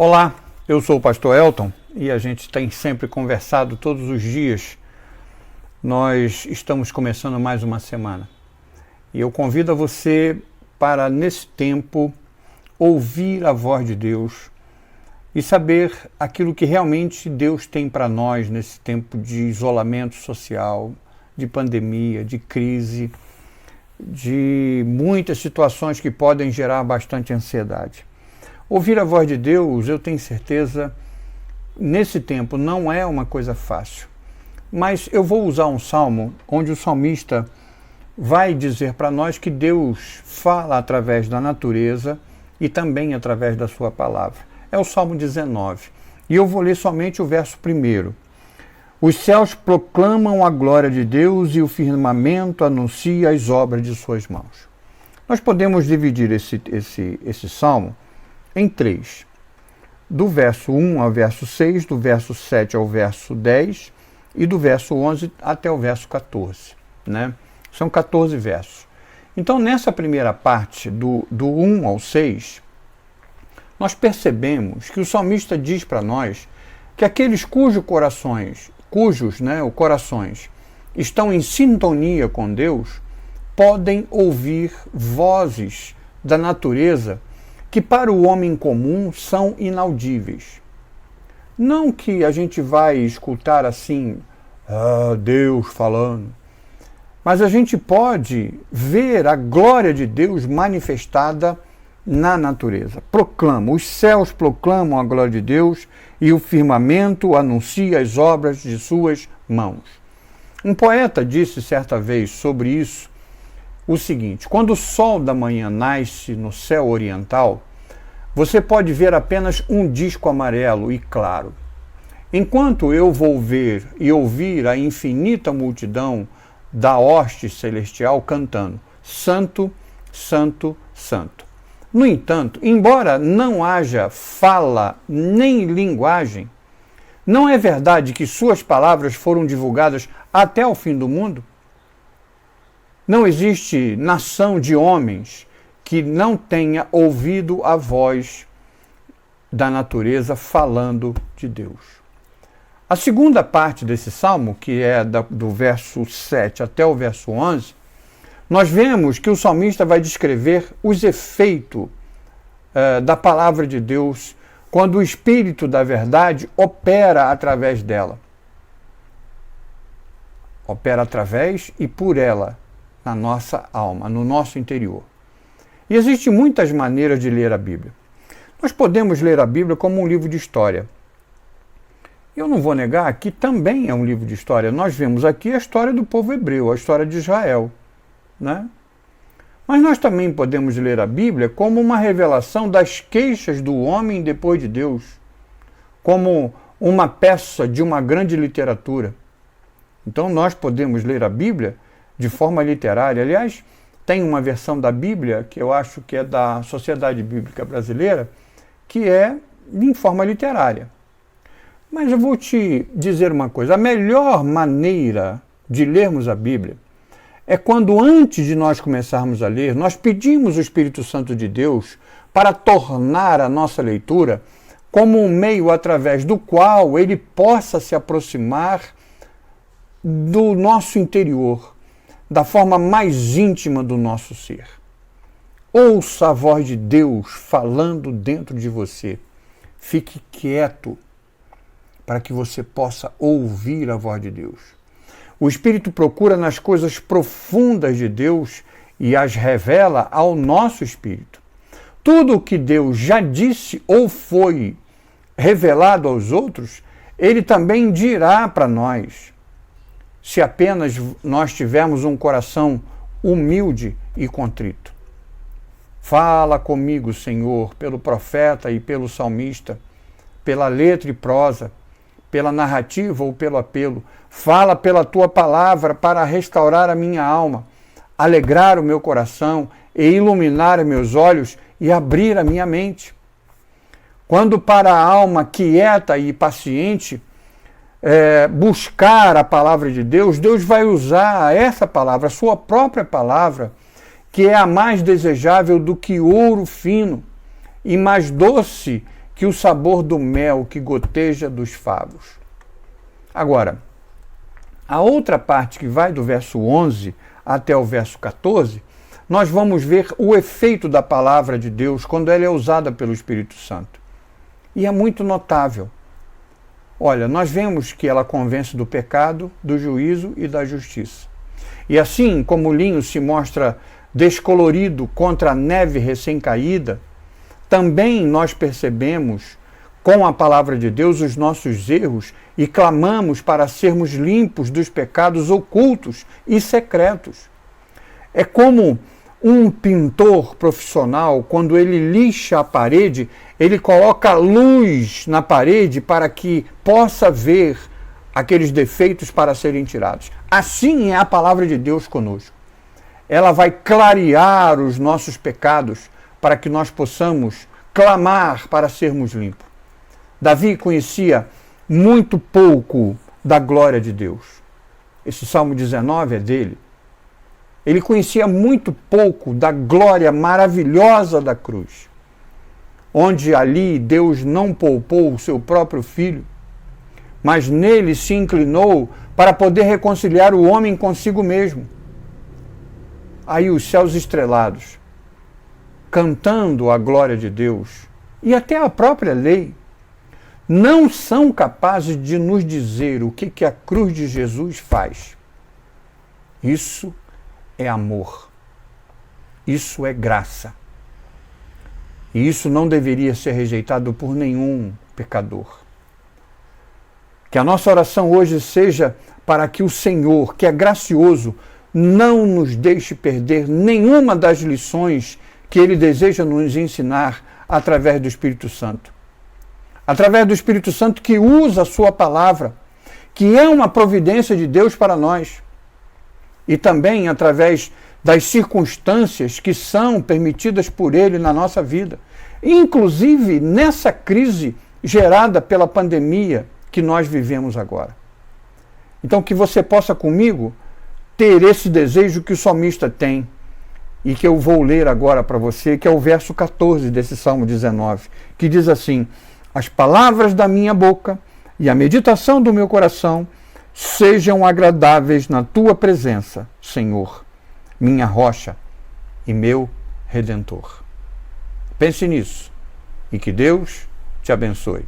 Olá, eu sou o pastor Elton e a gente tem sempre conversado todos os dias. Nós estamos começando mais uma semana e eu convido a você para, nesse tempo, ouvir a voz de Deus e saber aquilo que realmente Deus tem para nós nesse tempo de isolamento social, de pandemia, de crise, de muitas situações que podem gerar bastante ansiedade. Ouvir a voz de Deus, eu tenho certeza, nesse tempo não é uma coisa fácil. Mas eu vou usar um salmo onde o salmista vai dizer para nós que Deus fala através da natureza e também através da sua palavra. É o Salmo 19. E eu vou ler somente o verso 1. Os céus proclamam a glória de Deus e o firmamento anuncia as obras de suas mãos. Nós podemos dividir esse salmo em 3. Do verso 1 ao verso 6, do verso 7 ao verso 10 e do verso 11 até o verso 14. Né? São 14 versos. Então, nessa primeira parte, do 1 ao 6, nós percebemos que o salmista diz para nós que aqueles cujos corações estão em sintonia com Deus, podem ouvir vozes da natureza que para o homem comum são inaudíveis. Não que a gente vai escutar assim, Deus falando, mas a gente pode ver a glória de Deus manifestada na natureza. Os céus proclamam a glória de Deus e o firmamento anuncia as obras de suas mãos. Um poeta disse certa vez sobre isso o seguinte: quando o sol da manhã nasce no céu oriental, você pode ver apenas um disco amarelo e claro. Enquanto eu vou ver e ouvir a infinita multidão da hoste celestial cantando Santo, Santo, Santo. No entanto, embora não haja fala nem linguagem, não é verdade que suas palavras foram divulgadas até o fim do mundo? Não existe nação de homens que não tenha ouvido a voz da natureza falando de Deus. A segunda parte desse salmo, que é do verso 7 até o verso 11, nós vemos que o salmista vai descrever os efeitos da palavra de Deus quando o Espírito da verdade opera através dela. Opera através e por ela, na nossa alma, no nosso interior. E existem muitas maneiras de ler a Bíblia. Nós podemos ler a Bíblia como um livro de história. Eu não vou negar que também é um livro de história. Nós vemos aqui a história do povo hebreu, a história de Israel, né? Mas nós também podemos ler a Bíblia como uma revelação das queixas do homem depois de Deus, como uma peça de uma grande literatura. Então nós podemos ler a Bíblia de forma literária. Aliás, tem uma versão da Bíblia, que eu acho que é da Sociedade Bíblica Brasileira, que é em forma literária. Mas eu vou te dizer uma coisa: a melhor maneira de lermos a Bíblia é quando, antes de nós começarmos a ler, nós pedimos o Espírito Santo de Deus para tornar a nossa leitura como um meio através do qual ele possa se aproximar do nosso interior, da forma mais íntima do nosso ser. Ouça a voz de Deus falando dentro de você. Fique quieto para que você possa ouvir a voz de Deus. O Espírito procura nas coisas profundas de Deus e as revela ao nosso espírito. Tudo o que Deus já disse ou foi revelado aos outros, ele também dirá para nós, se apenas nós tivermos um coração humilde e contrito. Fala comigo, Senhor, pelo profeta e pelo salmista, pela letra e prosa, pela narrativa ou pelo apelo. Fala pela tua palavra para restaurar a minha alma, alegrar o meu coração e iluminar meus olhos e abrir a minha mente. Quando para a alma quieta e paciente buscar a palavra de Deus, Deus vai usar essa palavra, a sua própria palavra, que é a mais desejável do que ouro fino e mais doce que o sabor do mel que goteja dos favos. Agora, a outra parte que vai do verso 11 até o verso 14, nós vamos ver o efeito da palavra de Deus quando ela é usada pelo Espírito Santo. E é muito notável. Olha, nós vemos que ela convence do pecado, do juízo e da justiça. E assim como o linho se mostra descolorido contra a neve recém-caída, também nós percebemos com a palavra de Deus os nossos erros e clamamos para sermos limpos dos pecados ocultos e secretos. É como um pintor profissional, quando ele lixa a parede, ele coloca luz na parede para que possa ver aqueles defeitos para serem tirados. Assim é a palavra de Deus conosco. Ela vai clarear os nossos pecados para que nós possamos clamar para sermos limpos. Davi conhecia muito pouco da glória de Deus. Esse Salmo 19 é dele. Ele conhecia muito pouco da glória maravilhosa da cruz, onde ali Deus não poupou o seu próprio filho, mas nele se inclinou para poder reconciliar o homem consigo mesmo. Aí os céus estrelados, cantando a glória de Deus, e até a própria lei, não são capazes de nos dizer o que a cruz de Jesus faz. Isso é amor. Isso é graça. E isso não deveria ser rejeitado por nenhum pecador. Que a nossa oração hoje seja para que o Senhor, que é gracioso, não nos deixe perder nenhuma das lições que Ele deseja nos ensinar através do Espírito Santo. Através do Espírito Santo que usa a sua palavra, que é uma providência de Deus para nós. E também através das circunstâncias que são permitidas por Ele na nossa vida. Inclusive nessa crise gerada pela pandemia que nós vivemos agora. Então que você possa comigo ter esse desejo que o salmista tem e que eu vou ler agora para você, que é o verso 14 desse Salmo 19, que diz assim: as palavras da minha boca e a meditação do meu coração sejam agradáveis na tua presença, Senhor, minha rocha e meu Redentor. Pense nisso e que Deus te abençoe.